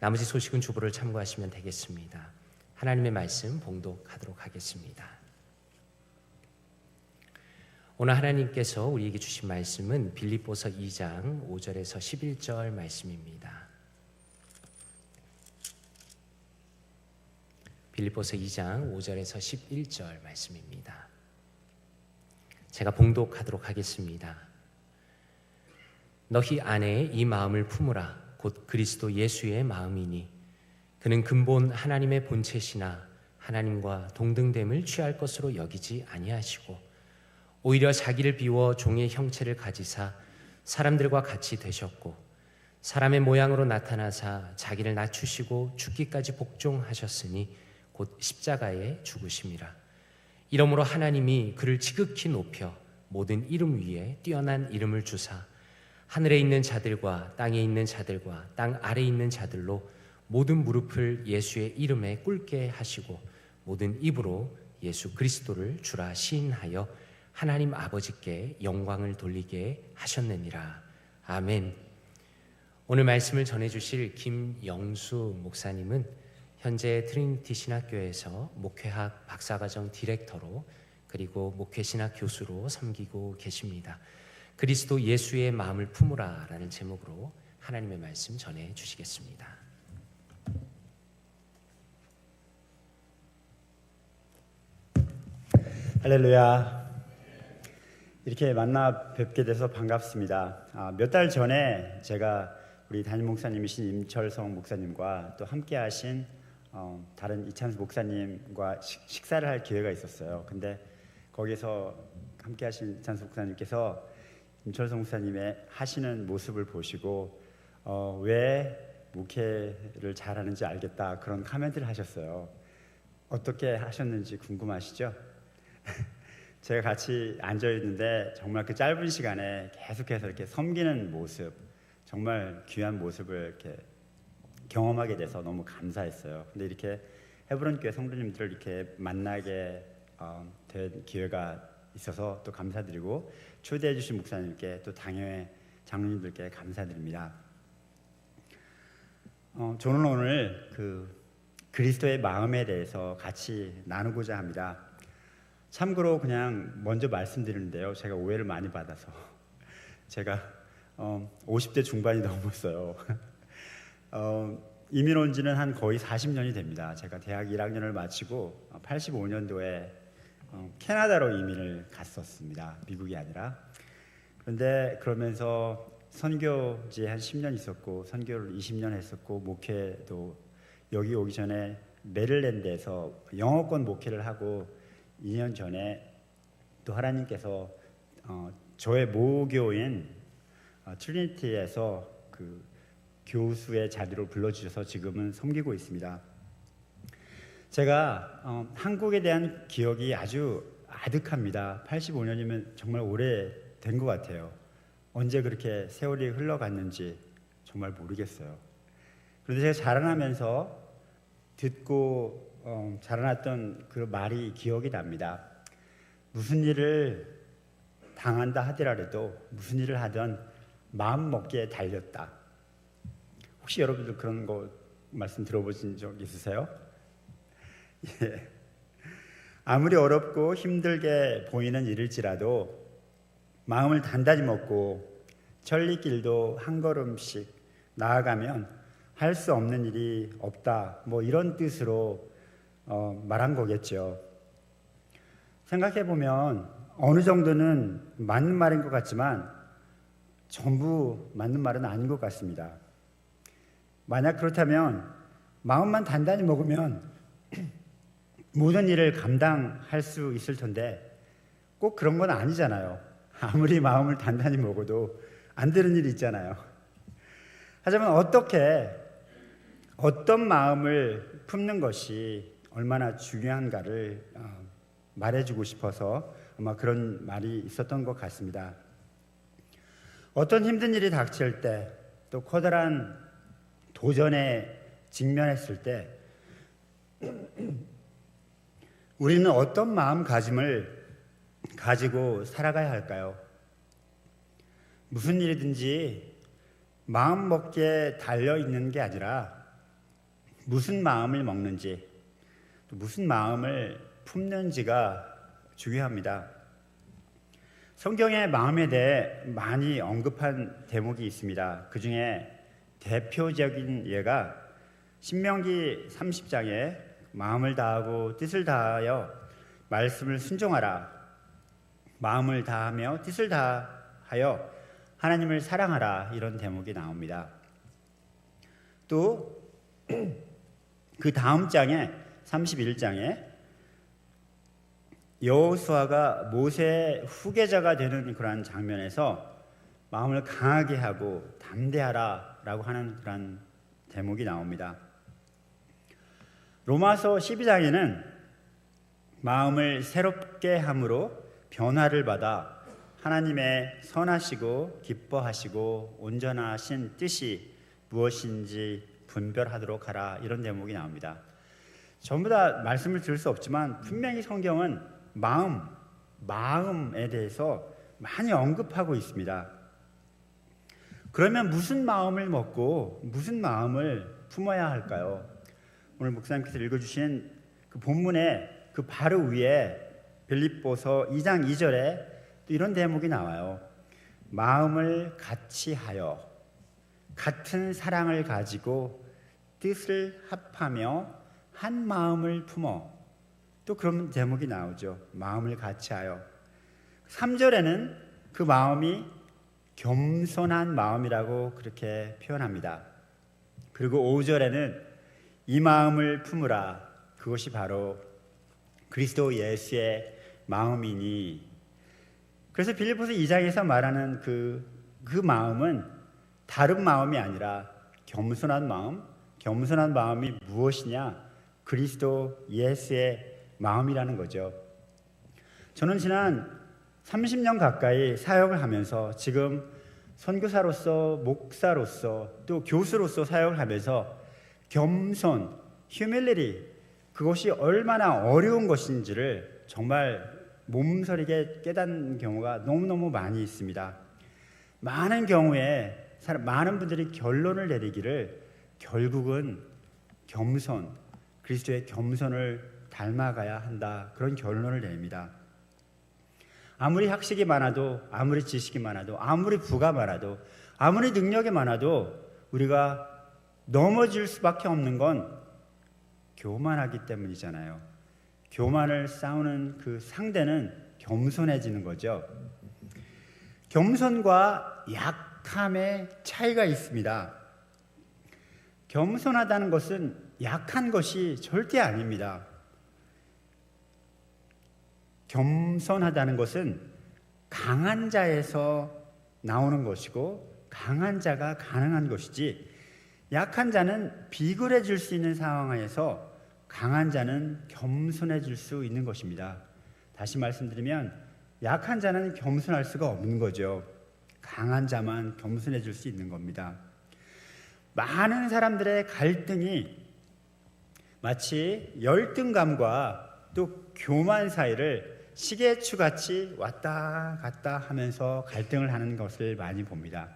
나머지 소식은 주보를 참고하시면 되겠습니다. 하나님의 말씀 봉독하도록 하겠습니다. 오늘 하나님께서 우리에게 주신 말씀은 빌립보서 2장 5절에서 11절 말씀입니다. 빌립보서 2장 5절에서 11절 말씀입니다. 제가 봉독하도록 하겠습니다. 너희 안에 이 마음을 품으라. 곧 그리스도 예수의 마음이니 그는 근본 하나님의 본체시나 하나님과 동등됨을 취할 것으로 여기지 아니하시고 오히려 자기를 비워 종의 형체를 가지사 사람들과 같이 되셨고 사람의 모양으로 나타나사 자기를 낮추시고 죽기까지 복종하셨으니 곧 십자가에 죽으심이라. 이러므로 하나님이 그를 지극히 높여 모든 이름 위에 뛰어난 이름을 주사 하늘에 있는 자들과 땅에 있는 자들과 땅 아래에 있는 자들로 모든 무릎을 예수의 이름에 꿇게 하시고 모든 입으로 예수 그리스도를 주라 시인하여 하나님 아버지께 영광을 돌리게 하셨느니라. 아멘. 오늘 말씀을 전해주실 김영수 목사님은 현재 트리니티 신학교에서 목회학 박사과정 디렉터로 그리고 목회신학 교수로 섬기고 계십니다. 그리스도 예수의 마음을 품으라 라는 제목으로 하나님의 말씀 전해주시겠습니다. 할렐루야. 이렇게 만나 뵙게 돼서 반갑습니다. 몇 달 전에 제가 우리 담임 목사님이신 임철성 목사님과 또 함께 하신 다른 이찬수 목사님과 식사를 할 기회가 있었어요. 근데 거기서 함께 하신 이찬수 목사님께서 임철성 목사님의 하시는 모습을 보시고 왜 목회를 잘하는지 알겠다 그런 코멘트를 하셨어요. 어떻게 하셨는지 궁금하시죠? 제가 같이 앉아있는데 정말 그 짧은 시간에 계속해서 이렇게 섬기는 모습, 정말 귀한 모습을 이렇게 경험하게 돼서 너무 감사했어요. 근데 이렇게 헤브론 교회 성도님들을 이렇게 만나게 된 기회가 있어서 또 감사드리고 초대해 주신 목사님께 또 당회 장로님들께 감사드립니다. 저는 오늘 그리스도의 마음에 대해서 같이 나누고자 합니다. 참고로 그냥 먼저 말씀드리는데요, 제가 오해를 많이 받아서 제가 50대 중반이 넘었어요. 이민 온 지는 한 거의 40년이 됩니다. 제가 대학 1학년을 마치고 85년도에 캐나다로 이민을 갔었습니다. 미국이 아니라. 그런데 그러면서 선교지에 한 10년 있었고 선교를 20년 했었고 목회도 여기 오기 전에 메릴랜드에서 영어권 목회를 하고 2년 전에 또 하나님께서 저의 모교인 트리니티에서 그 교수의 자리로 불러주셔서 지금은 섬기고 있습니다. 제가 한국에 대한 기억이 아주 아득합니다. 85년이면 정말 오래된 것 같아요. 언제 그렇게 세월이 흘러갔는지 정말 모르겠어요. 그런데 제가 자라나면서 듣고 자라났던 그 말이 기억이 납니다. 무슨 일을 당한다 하더라도 무슨 일을 하든 마음 먹기에 달렸다. 혹시 여러분들 그런 거 말씀 들어보신 적 있으세요? 예. 아무리 어렵고 힘들게 보이는 일일지라도 마음을 단단히 먹고 천리길도 한 걸음씩 나아가면 할 수 없는 일이 없다. 뭐 이런 뜻으로 말한 거겠죠. 생각해 보면 어느 정도는 맞는 말인 것 같지만 전부 맞는 말은 아닌 것 같습니다. 만약 그렇다면 마음만 단단히 먹으면 모든 일을 감당할 수 있을 텐데 꼭 그런 건 아니잖아요. 아무리 마음을 단단히 먹어도 안 되는 일이 있잖아요. 하지만 어떤 마음을 품는 것이 얼마나 중요한가를 말해주고 싶어서 아마 그런 말이 있었던 것 같습니다. 어떤 힘든 일이 닥칠 때, 또 커다란 도전에 직면했을 때 우리는 어떤 마음가짐을 가지고 살아가야 할까요? 무슨 일이든지 마음 먹기에 달려 있는 게 아니라 무슨 마음을 먹는지, 또 무슨 마음을 품는지가 중요합니다. 성경에 마음에 대해 많이 언급한 대목이 있습니다. 그 중에 대표적인 예가 신명기 30장에 마음을 다하고 뜻을 다하여 말씀을 순종하라, 마음을 다하며 뜻을 다하여 하나님을 사랑하라, 이런 대목이 나옵니다. 또 그 다음 장에 31장에 여호수아가 모세의 후계자가 되는 그러한 장면에서 마음을 강하게 하고 담대하라 라고 하는 그런 대목이 나옵니다. 로마서 12장에는 마음을 새롭게 함으로 변화를 받아 하나님의 선하시고 기뻐하시고 온전하신 뜻이 무엇인지 분별하도록 하라, 이런 대목이 나옵니다. 전부 다 말씀을 드릴 수 없지만 분명히 성경은 마음에 대해서 많이 언급하고 있습니다. 그러면 무슨 마음을 먹고 무슨 마음을 품어야 할까요? 오늘 목사님께서 읽어주신 그 본문의 그 바로 위에 빌립보서 2장 2절에 또 이런 대목이 나와요. 마음을 같이 하여 같은 사랑을 가지고 뜻을 합하며 한 마음을 품어, 또 그런 대목이 나오죠. 마음을 같이 하여. 3절에는 그 마음이 겸손한 마음이라고 그렇게 표현합니다. 그리고 5절에는 이 마음을 품으라, 그것이 바로 그리스도 예수의 마음이니. 그래서 빌립보서 2장에서 말하는 그 마음은 다른 마음이 아니라 겸손한 마음이 무엇이냐? 그리스도 예수의 마음이라는 거죠. 저는 지난 30년 가까이 사역을 하면서 지금 선교사로서, 목사로서, 또 교수로서 사역을 하면서 겸손, 휴밀리티, 그것이 얼마나 어려운 것인지를 정말 몸서리게 깨닫는 경우가 너무너무 많이 있습니다. 많은 경우에 많은 분들이 결론을 내리기를 결국은 겸손, 그리스도의 겸손을 닮아가야 한다, 그런 결론을 냅니다. 아무리 학식이 많아도, 아무리 지식이 많아도, 아무리 부가 많아도, 아무리 능력이 많아도 우리가 넘어질 수밖에 없는 건 교만하기 때문이잖아요. 교만을 싸우는 그 상대는 겸손해지는 거죠. 겸손과 약함의 차이가 있습니다. 겸손하다는 것은 약한 것이 절대 아닙니다. 겸손하다는 것은 강한 자에서 나오는 것이고 강한 자가 가능한 것이지, 약한 자는 비굴해질 수 있는 상황에서 강한 자는 겸손해질 수 있는 것입니다. 다시 말씀드리면 약한 자는 겸손할 수가 없는 거죠. 강한 자만 겸손해질 수 있는 겁니다. 많은 사람들의 갈등이 마치 열등감과 또 교만 사이를 시계추같이 왔다 갔다 하면서 갈등을 하는 것을 많이 봅니다.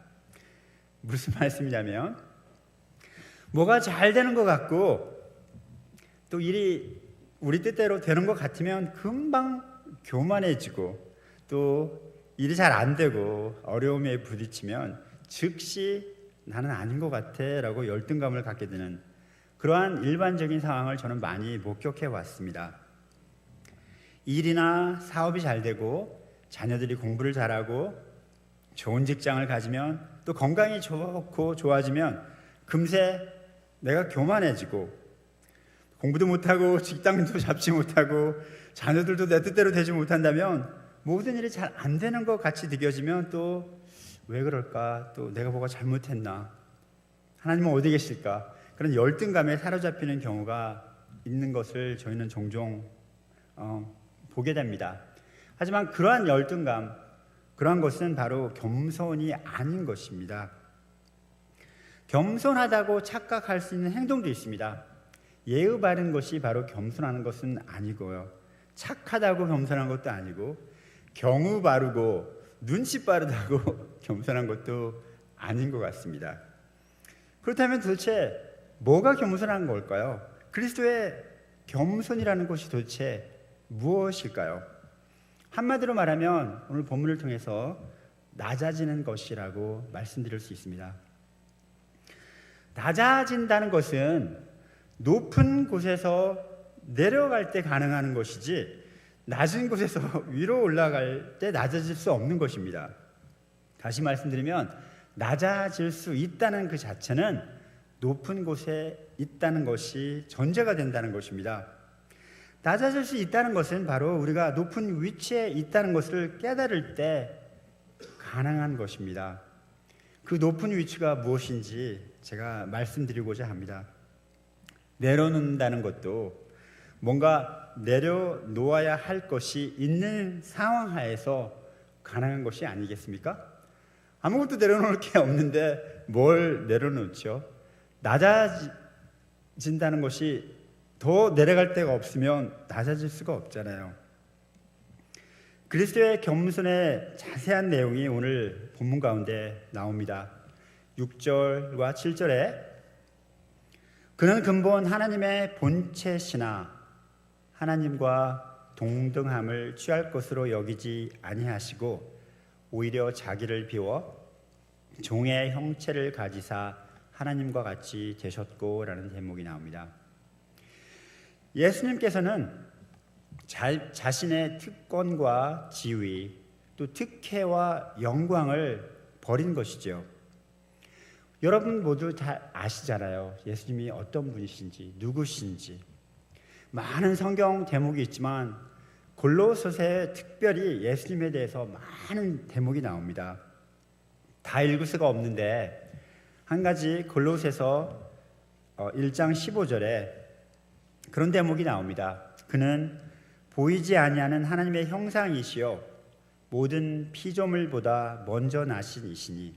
무슨 말씀이냐면, 뭐가 잘 되는 것 같고 또 일이 우리 뜻대로 되는 것 같으면 금방 교만해지고, 또 일이 잘 안 되고 어려움에 부딪히면 즉시 나는 아닌 것 같아 라고 열등감을 갖게 되는 그러한 일반적인 상황을 저는 많이 목격해 왔습니다. 일이나 사업이 잘 되고 자녀들이 공부를 잘하고 좋은 직장을 가지면, 또 건강이 좋고 좋아지면 금세 내가 교만해지고, 공부도 못하고 직장도 잡지 못하고 자녀들도 내 뜻대로 되지 못한다면 모든 일이 잘 안 되는 것 같이 느껴지면 또 왜 그럴까? 또 내가 뭐가 잘못했나? 하나님은 어디 계실까? 그런 열등감에 사로잡히는 경우가 있는 것을 저희는 종종 보게 됩니다. 하지만 그러한 열등감, 그러한 것은 바로 겸손이 아닌 것입니다. 겸손하다고 착각할 수 있는 행동도 있습니다. 예의 바른 것이 바로 겸손하는 것은 아니고요, 착하다고 겸손한 것도 아니고, 경우 바르고 눈치 빠르다고 겸손한 것도 아닌 것 같습니다. 그렇다면 도대체 뭐가 겸손한 걸까요? 그리스도의 겸손이라는 것이 도대체 무엇일까요? 한마디로 말하면 오늘 본문을 통해서 낮아지는 것이라고 말씀드릴 수 있습니다. 낮아진다는 것은 높은 곳에서 내려갈 때 가능한 것이지 낮은 곳에서 위로 올라갈 때 낮아질 수 없는 것입니다. 다시 말씀드리면 낮아질 수 있다는 그 자체는 높은 곳에 있다는 것이 전제가 된다는 것입니다. 낮아질 수 있다는 것은 바로 우리가 높은 위치에 있다는 것을 깨달을 때 가능한 것입니다. 그 높은 위치가 무엇인지 제가 말씀드리고자 합니다. 내려놓는다는 것도 뭔가 내려놓아야 할 것이 있는 상황 하에서 가능한 것이 아니겠습니까? 아무것도 내려놓을 게 없는데 뭘 내려놓죠? 낮아진다는 것이 더 내려갈 데가 없으면 낮아질 수가 없잖아요. 그리스도의 겸손의 자세한 내용이 오늘 본문 가운데 나옵니다. 6절과 7절에 그는 근본 하나님의 본체시나 하나님과 동등함을 취할 것으로 여기지 아니하시고 오히려 자기를 비워 종의 형체를 가지사 하나님과 같이 되셨고 라는 대목이 나옵니다. 예수님께서는 자신의 특권과 지위 또 특혜와 영광을 버린 것이죠. 여러분 모두 다 아시잖아요. 예수님이 어떤 분이신지 누구신지. 많은 성경 대목이 있지만 골로새서에 특별히 예수님에 대해서 많은 대목이 나옵니다. 다 읽을 수가 없는데 한 가지 골로새서 1장 15절에 그런 대목이 나옵니다. 그는 보이지 아니하는 하나님의 형상이시요 모든 피조물보다 먼저 나신 이시니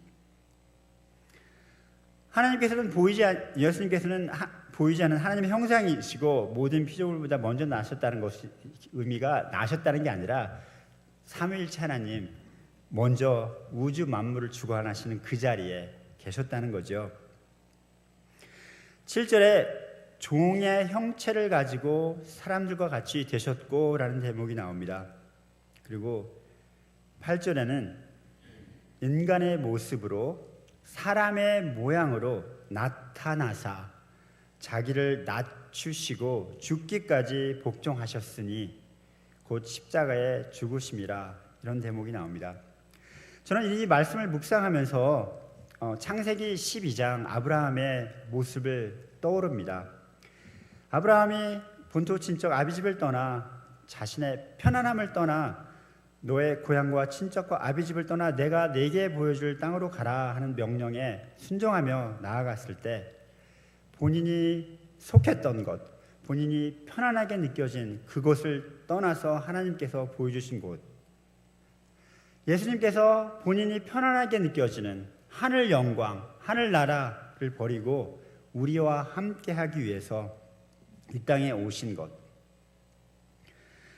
예수님께서는 보이지 않는 하나님의 형상이시고 모든 피조물보다 먼저 나셨다는 것이 의미가 나셨다는 게 아니라 삼위일체 하나님 먼저 우주 만물을 주관하시는 그 자리에 계셨다는 거죠. 7절에 종의 형체를 가지고 사람들과 같이 되셨고 라는 대목이 나옵니다. 그리고 8절에는 인간의 모습으로 사람의 모양으로 나타나사 자기를 낮추시고 죽기까지 복종하셨으니 곧 십자가에 죽으심이라 이런 대목이 나옵니다. 저는 이 말씀을 묵상하면서 창세기 12장 아브라함의 모습을 떠오릅니다. 아브라함이 본토 친척 아비집을 떠나 자신의 편안함을 떠나 너의 고향과 친척과 아비집을 떠나 내가 네게 보여줄 땅으로 가라 하는 명령에 순종하며 나아갔을 때 본인이 속했던 것, 본인이 편안하게 느껴진 그곳을 떠나서 하나님께서 보여주신 곳, 예수님께서 본인이 편안하게 느껴지는 하늘 영광, 하늘 나라를 버리고 우리와 함께하기 위해서 이 땅에 오신 것,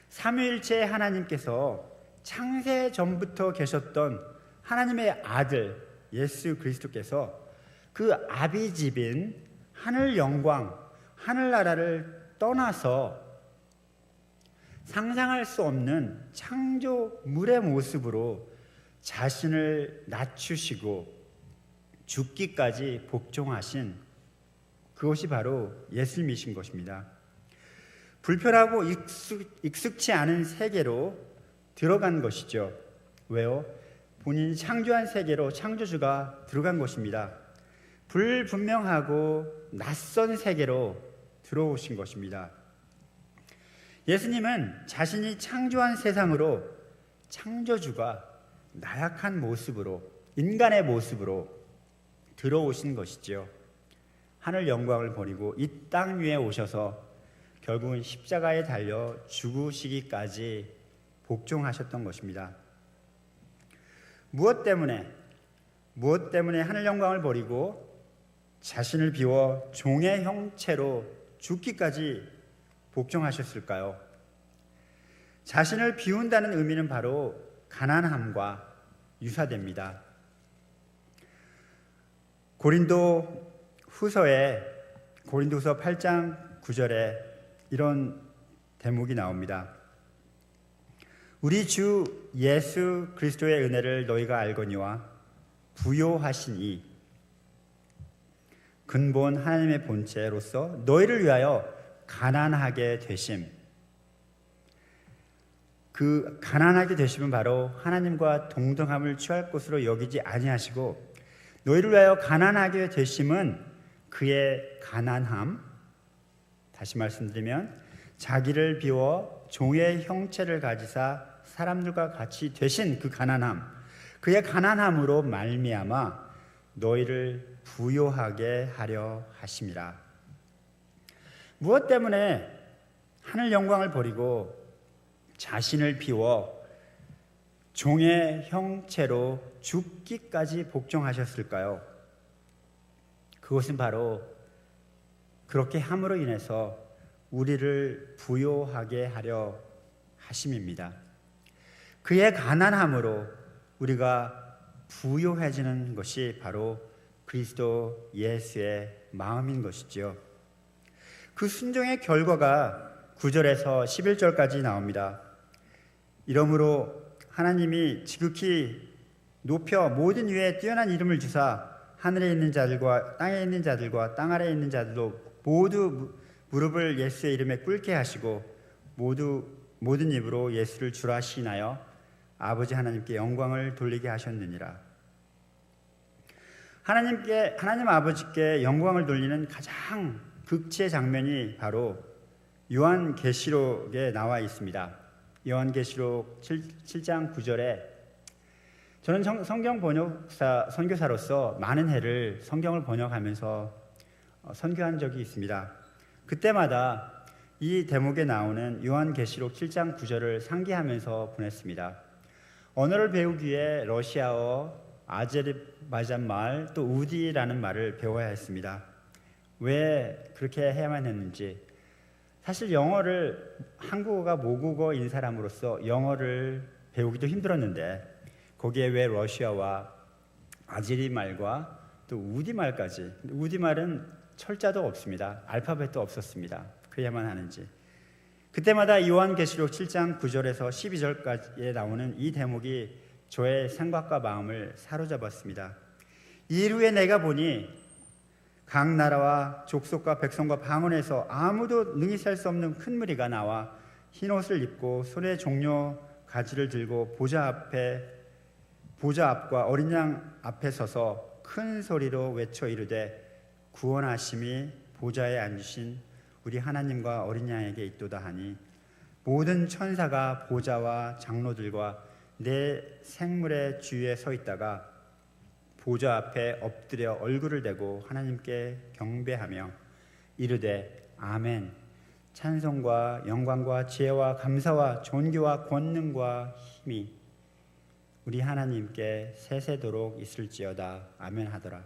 삼위일체 하나님께서 창세 전부터 계셨던 하나님의 아들 예수 그리스도께서 그 아비집인 하늘 영광, 하늘 나라를 떠나서 상상할 수 없는 창조물의 모습으로 자신을 낮추시고 죽기까지 복종하신 그것이 바로 예수님이신 것입니다. 불편하고 익숙치 않은 세계로 들어간 것이죠. 왜요? 본인이 창조한 세계로 창조주가 들어간 것입니다. 불분명하고 낯선 세계로 들어오신 것입니다. 예수님은 자신이 창조한 세상으로 창조주가 나약한 모습으로 인간의 모습으로 들어오신 것이죠. 하늘 영광을 버리고 이 땅 위에 오셔서 결국은 십자가에 달려 죽으시기까지 복종하셨던 것입니다. 무엇 때문에 하늘 영광을 버리고 자신을 비워 종의 형체로 죽기까지 복종하셨을까요? 자신을 비운다는 의미는 바로 가난함과 유사됩니다. 고린도 후서에 고린도서 8장 9절에 이런 대목이 나옵니다. 우리 주 예수 그리스도의 은혜를 너희가 알거니와 부요하신 이 근본 하나님의 본체로서 너희를 위하여 가난하게 되심. 그 가난하게 되심은 바로 하나님과 동등함을 취할 것으로 여기지 아니하시고, 너희를 위하여 가난하게 되심은 그의 가난함, 다시 말씀드리면 자기를 비워 종의 형체를 가지사 사람들과 같이 되신 그 가난함, 그의 가난함으로 말미암아 너희를 부요하게 하려 하심이라. 무엇 때문에 하늘 영광을 버리고 자신을 비워 종의 형체로 죽기까지 복종하셨을까요? 그것은 바로 그렇게 함으로 인해서 우리를 부요하게 하려 하심입니다. 그의 가난함으로 우리가 부요해지는 것이 바로 그리스도 예수의 마음인 것이지요. 그 순종의 결과가 9절에서 11절까지 나옵니다. 이러므로 하나님이 지극히 높여 모든 위에 뛰어난 이름을 주사 하늘에 있는 자들과 땅에 있는 자들과 땅 아래에 있는 자들도 모두 무릎을 예수의 이름에 꿇게 하시고 모든 입으로 예수를 주라 시인하여 아버지 하나님께 영광을 돌리게 하셨느니라. 하나님 아버지께 영광을 돌리는 가장 극치의 장면이 바로 요한계시록에 나와 있습니다. 요한계시록 7장 9절에 저는 성경 선교사로서 많은 해를 성경을 번역하면서 선교한 적이 있습니다. 그때마다 이 대목에 나오는 요한계시록 7장 9절을 상기하면서 보냈습니다. 언어를 배우기 위해 러시아어, 아제르바이잔 말, 또 우디라는 말을 배워야 했습니다. 왜 그렇게 해야만 했는지, 사실 영어를 한국어가 모국어인 사람으로서 영어를 배우기도 힘들었는데 거기에 왜 러시아와 아제리 말과 또 우디 말까지, 우디 말은 철자도 없습니다. 알파벳도 없었습니다. 그래야만 하는지. 그때마다 요한계시록 7장 9절에서 12절까지에 나오는 이 대목이 저의 생각과 마음을 사로잡았습니다. 이후에 내가 보니 각 나라와 족속과 백성과 방언에서 아무도 능히 셀 수 없는 큰 무리가 나와 흰 옷을 입고 손에 종려 가지를 들고 보좌 앞과 어린 양 앞에 서서 큰 소리로 외쳐 이르되 구원하심이 보좌에 앉으신 우리 하나님과 어린 양에게 있도다 하니 모든 천사가 보좌와 장로들과 내 생물의 주위에 서 있다가 보좌 앞에 엎드려 얼굴을 대고 하나님께 경배하며 이르되 아멘. 찬송과 영광과 지혜와 감사와 존귀와 권능과 힘이 우리 하나님께 세세도록 있을지어다. 아멘 하더라.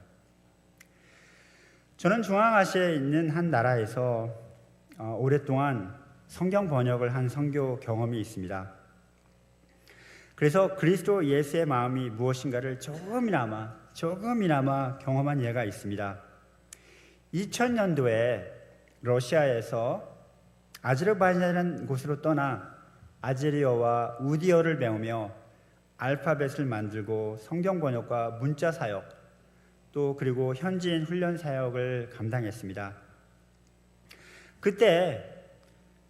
저는 중앙아시아에 있는 한 나라에서 오랫동안 성경 번역을 한 선교 경험이 있습니다. 그래서 그리스도 예수의 마음이 무엇인가를 조금이나마 경험한 예가 있습니다. 2000년도에 러시아에서 아제르바이잔이라는 곳으로 떠나 아제리어와 우디어를 배우며 알파벳을 만들고 성경 번역과 문자 사역, 또 그리고 현지인 훈련 사역을 감당했습니다. 그때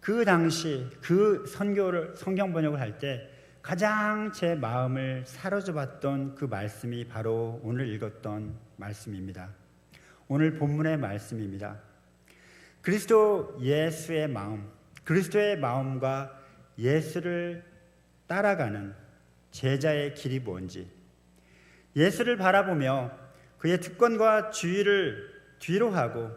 그 당시 그 성경 번역을 할 때 가장 제 마음을 사로잡았던 그 말씀이 바로 오늘 읽었던 말씀입니다. 오늘 본문의 말씀입니다. 그리스도 예수의 마음, 그리스도의 마음과 예수를 따라가는 제자의 길이 뭔지, 예수를 바라보며 그의 특권과 주의를 뒤로 하고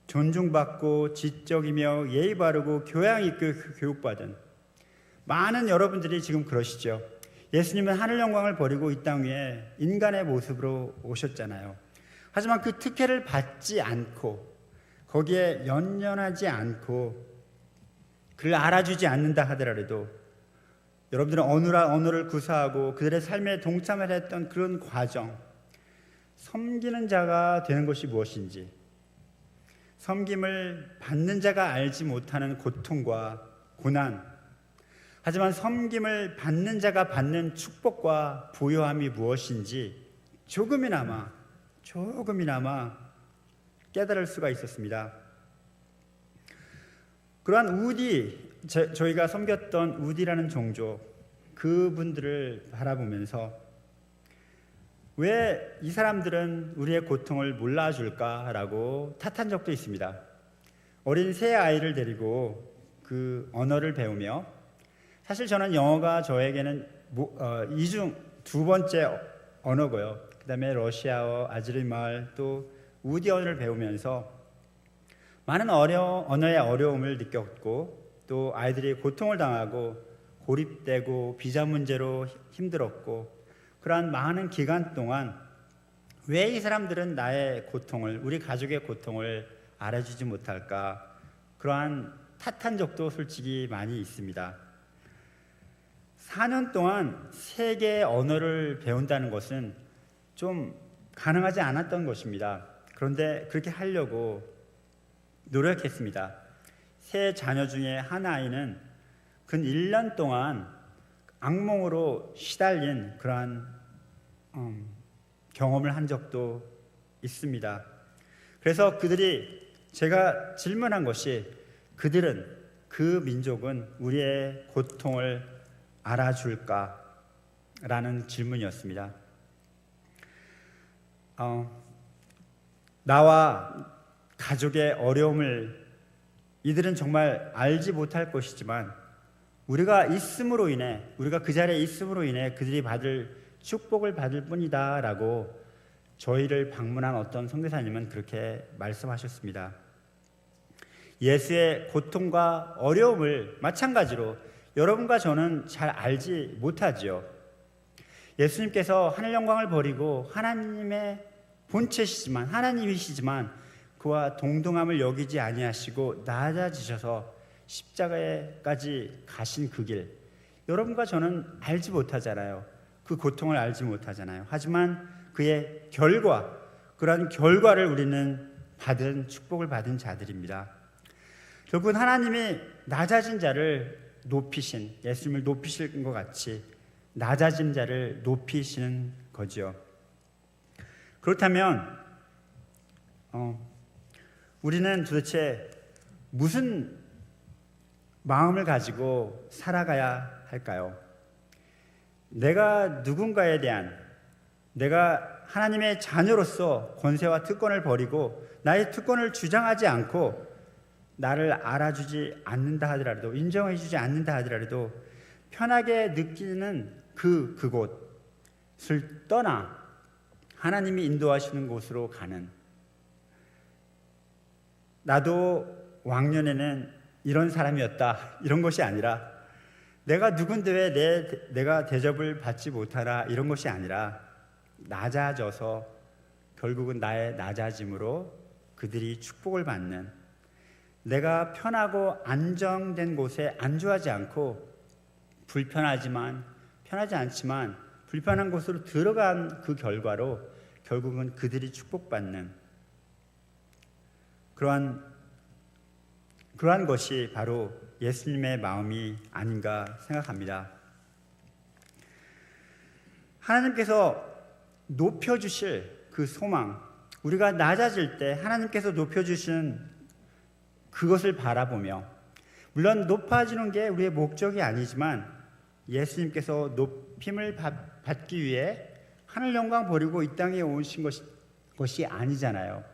존중받고 지적이며 예의 바르고 교양 있게 교육받은 많은 여러분들이 지금 그러시죠. 예수님은 하늘 영광을 버리고 이 땅 위에 인간의 모습으로 오셨잖아요. 하지만 그 특혜를 받지 않고 거기에 연연하지 않고 그를 알아주지 않는다 하더라도 여러분들은 언어를 구사하고 그들의 삶에 동참을 했던 그런 과정, 섬기는 자가 되는 것이 무엇인지, 섬김을 받는 자가 알지 못하는 고통과 고난, 하지만 섬김을 받는 자가 받는 축복과 부요함이 무엇인지 조금이나마 깨달을 수가 있었습니다. 그러한 저희가 섬겼던 우디라는 종족, 그분들을 바라보면서 왜 이 사람들은 우리의 고통을 몰라줄까라고 탓한 적도 있습니다. 어린 새 아이를 데리고 그 언어를 배우며, 사실 저는 영어가 저에게는 이중 두 번째 언어고요. 그 다음에 러시아어, 아즈리말, 또 우디 언어를 배우면서 많은 언어의 어려움을 느꼈고, 또 아이들이 고통을 당하고 고립되고 비자 문제로 힘들었고, 그러한 많은 기간 동안 왜 이 사람들은 나의 고통을, 우리 가족의 고통을 알아주지 못할까, 그러한 탓한 적도 솔직히 많이 있습니다. 4년 동안 세 개의 언어를 배운다는 것은 좀 가능하지 않았던 것입니다. 그런데 그렇게 하려고 노력했습니다. 세 자녀 중에 한 아이는 근 1년 동안 악몽으로 시달린 그러한 경험을 한 적도 있습니다. 그래서 제가 질문한 것이, 그 민족은 우리의 고통을 알아줄까? 라는 질문이었습니다. 나와 가족의 어려움을 이들은 정말 알지 못할 것이지만, 우리가 그 자리에 있음으로 인해 그들이 받을 축복을 받을 뿐이다 라고 저희를 방문한 어떤 선교사님은 그렇게 말씀하셨습니다. 예수의 고통과 어려움을 마찬가지로 여러분과 저는 잘 알지 못하지요. 예수님께서 하늘 영광을 버리고 하나님의 본체시지만, 하나님이시지만 그와 동등함을 여기지 아니하시고 낮아지셔서 십자가에까지 가신 그 길, 여러분과 저는 알지 못하잖아요. 그 고통을 알지 못하잖아요. 하지만 그의 그러한 결과를 우리는 축복을 받은 자들입니다. 결국은 하나님이 낮아진 자를 높이신, 예수님을 높이신 것 같이 낮아진 자를 높이시는 거지요. 그렇다면 우리는 도대체 무슨 마음을 가지고 살아가야 할까요? 내가 하나님의 자녀로서 권세와 특권을 버리고 나의 특권을 주장하지 않고, 나를 알아주지 않는다 하더라도, 인정해주지 않는다 하더라도 편하게 느끼는 그곳을 떠나 하나님이 인도하시는 곳으로 가는, 나도 왕년에는 이런 사람이었다, 이런 것이 아니라, 내가 누군데 왜 내가 대접을 받지 못하나, 이런 것이 아니라 낮아져서 결국은 나의 낮아짐으로 그들이 축복을 받는, 내가 편하고 안정된 곳에 안주하지 않고 편하지 않지만 불편한 곳으로 들어간 그 결과로 결국은 그들이 축복받는 그러한 것이 바로 예수님의 마음이 아닌가 생각합니다. 하나님께서 높여주실 그 소망, 우리가 낮아질 때 하나님께서 높여주시는 그것을 바라보며, 물론 높아지는 게 우리의 목적이 아니지만 예수님께서 높임을 받기 위해 하늘 영광 버리고 이 땅에 오신 것이 아니잖아요.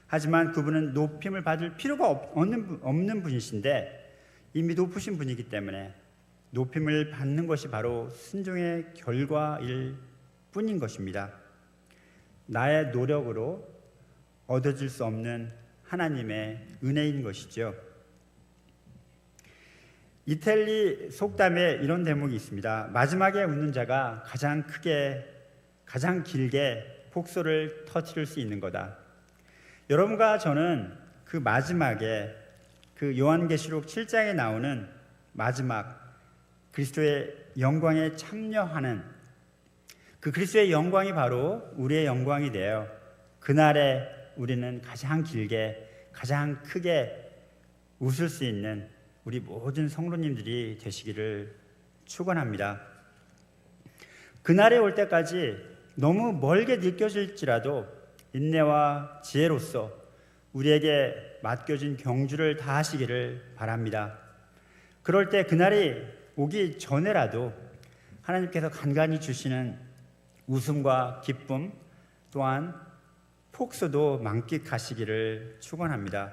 하지만 그분은 높임을 받을 필요가 없는 분이신데 이미 높으신 분이기 때문에 높임을 받는 것이 바로 순종의 결과일 뿐인 것입니다. 나의 노력으로 얻어질 수 없는 하나님의 은혜인 것이죠. 이탈리 속담에 이런 대목이 있습니다. 마지막에 웃는 자가 가장 길게 폭소를 터뜨릴 수 있는 거다. 여러분과 저는 그 마지막에, 그 요한계시록 7장에 나오는 마지막 그리스도의 영광에 참여하는 그 그리스도의 영광이 바로 우리의 영광이 되어 그날에 우리는 가장 길게 가장 크게 웃을 수 있는 우리 모든 성도님들이 되시기를 축원합니다. 그날이 올 때까지 너무 멀게 느껴질지라도 인내와 지혜로서 우리에게 맡겨진 경주를 다하시기를 바랍니다. 그럴 때 그날이 오기 전에라도 하나님께서 간간히 주시는 웃음과 기쁨 또한 폭소도 만끽하시기를 축원합니다.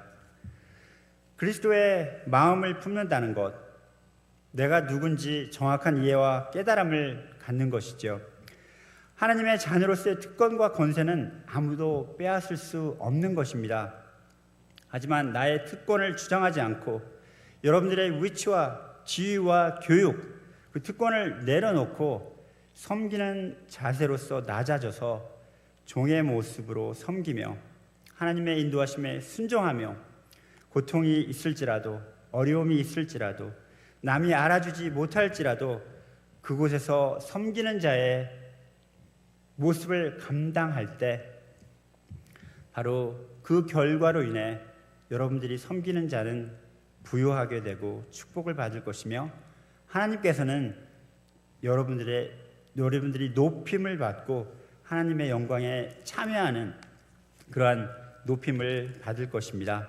그리스도의 마음을 품는다는 것, 내가 누군지 정확한 이해와 깨달음을 갖는 것이죠. 하나님의 자녀로서의 특권과 권세는 아무도 빼앗을 수 없는 것입니다. 하지만 나의 특권을 주장하지 않고 여러분들의 위치와 지위와 교육, 그 특권을 내려놓고 섬기는 자세로서 낮아져서 종의 모습으로 섬기며 하나님의 인도하심에 순종하며 고통이 있을지라도 어려움이 있을지라도 남이 알아주지 못할지라도 그곳에서 섬기는 자의 모습을 감당할 때 바로 그 결과로 인해 여러분들이 섬기는 자는 부유하게 되고 축복을 받을 것이며 하나님께서는 여러분들이 높임을 받고 하나님의 영광에 참여하는 그러한 높임을 받을 것입니다.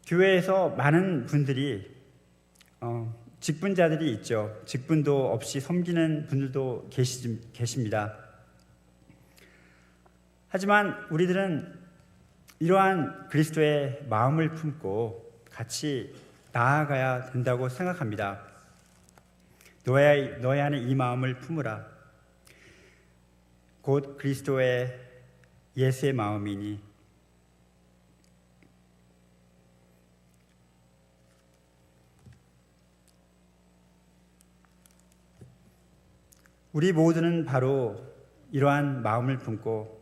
교회에서 많은 분들이 직분자들이 있죠. 직분도 없이 섬기는 분들도 계십니다. 하지만 우리들은 이러한 그리스도의 마음을 품고 같이 나아가야 된다고 생각합니다. 너희 안에 이 마음을 품으라. 곧 그리스도의 예수의 마음이니 우리 모두는 바로 이러한 마음을 품고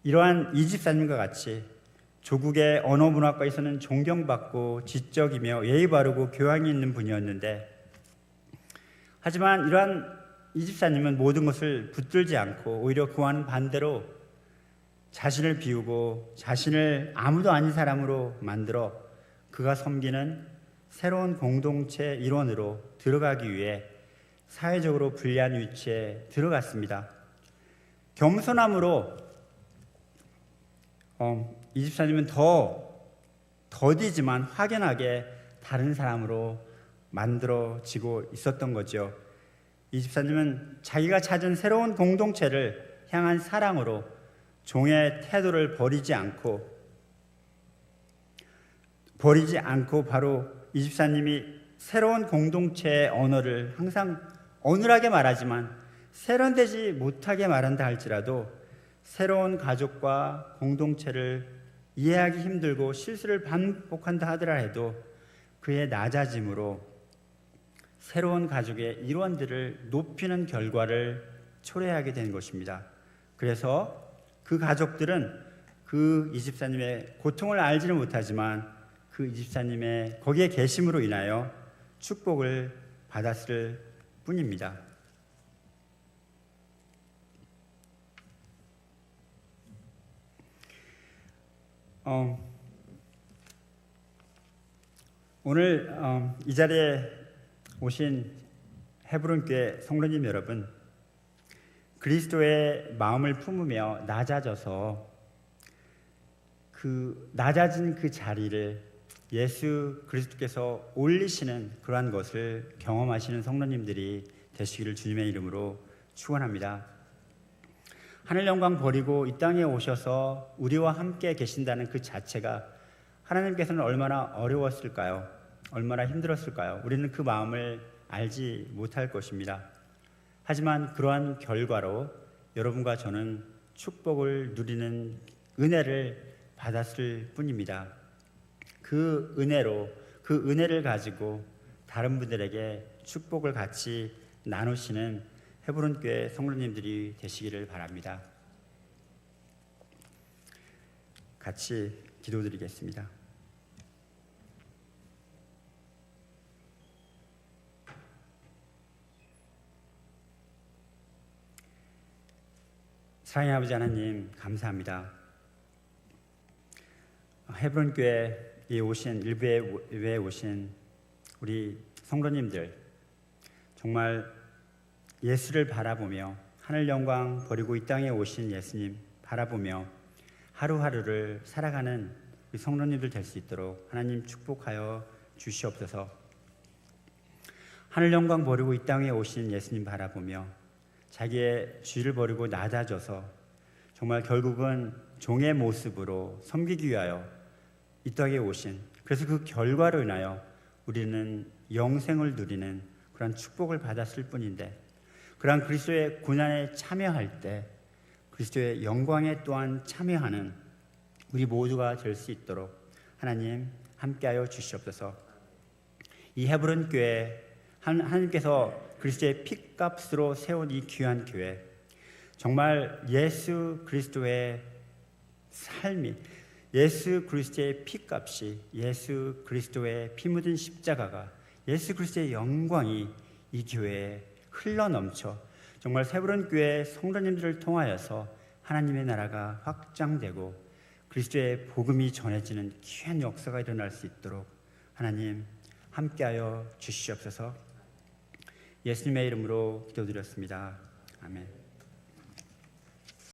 이러한 이집사님과 같이 조국의 언어 문화과에서는 존경받고 지적이며 예의 바르고 교양이 있는 분이었는데 하지만 이러한 이집사님은 모든 것을 붙들지 않고 오히려 그와는 반대로 자신을 비우고 자신을 아무도 아닌 사람으로 만들어 그가 섬기는 새로운 공동체 일원으로 들어가기 위해 사회적으로 불리한 위치에 들어갔습니다. 겸손함으로 이 집사님은 더디지만 확연하게 다른 사람으로 만들어지고 있었던 거죠. 이 집사님은 자기가 찾은 새로운 공동체를 향한 사랑으로 종의 태도를 버리지 않고 바로 이 집사님이 새로운 공동체의 언어를 항상 어눌하게 말하지만 세련되지 못하게 말한다 할지라도 새로운 가족과 공동체를 이해하기 힘들고 실수를 반복한다 하더라 해도 그의 낮아짐으로 새로운 가족의 일원들을 높이는 결과를 초래하게 된 것입니다. 그래서 그 가족들은 그 이집사님의 고통을 알지는 못하지만 그 이집사님의 거기에 계심으로 인하여 축복을 받았을 뿐입니다. 오늘 이 자리에 오신 헤브론교회 성도님 여러분, 그리스도의 마음을 품으며 낮아져서 그 낮아진 그 자리를 예수 그리스도께서 올리시는 그러한 것을 경험하시는 성도님들이 되시기를 주님의 이름으로 축원합니다. 하늘 영광 버리고 이 땅에 오셔서 우리와 함께 계신다는 그 자체가 하나님께서는 얼마나 어려웠을까요? 얼마나 힘들었을까요? 우리는 그 마음을 알지 못할 것입니다. 하지만 그러한 결과로 여러분과 저는 축복을 누리는 은혜를 받았을 뿐입니다. 그 은혜를 가지고 다른 분들에게 축복을 같이 나누시는 헤브론교회 성도님들이 되시기를 바랍니다. 같이 기도드리겠습니다. 사랑의 아버지 하나님, 감사합니다. 헤브론 교회에 오신 일부에 오신 우리 성도님들, 정말 예수를 바라보며 하늘 영광 버리고 이 땅에 오신 예수님 바라보며 하루하루를 살아가는 우리 성도님들 될 수 있도록 하나님 축복하여 주시옵소서. 하늘 영광 버리고 이 땅에 오신 예수님 바라보며 자기의 죄를 버리고 낮아져서 정말 결국은 종의 모습으로 섬기기 위하여 이 땅에 오신, 그래서 그 결과로 인하여 우리는 영생을 누리는 그런 축복을 받았을 뿐인데, 그러한 그리스도의 고난에 참여할 때 그리스도의 영광에 또한 참여하는 우리 모두가 될 수 있도록 하나님 함께하여 주시옵소서. 이 헤브론 교회, 하나님께서 그리스도의 피값으로 세운 이 귀한 교회, 정말 예수 그리스도의 삶이, 예수 그리스도의 피값이, 예수 그리스도의 피 묻은 십자가가, 예수 그리스도의 영광이 이 교회에 흘러넘쳐 정말 헤브론 교회 성도님들을 통하여서 하나님의 나라가 확장되고 그리스도의 복음이 전해지는 귀한 역사가 일어날 수 있도록 하나님 함께하여 주시옵소서. 예수님의 이름으로 기도드렸습니다. 아멘.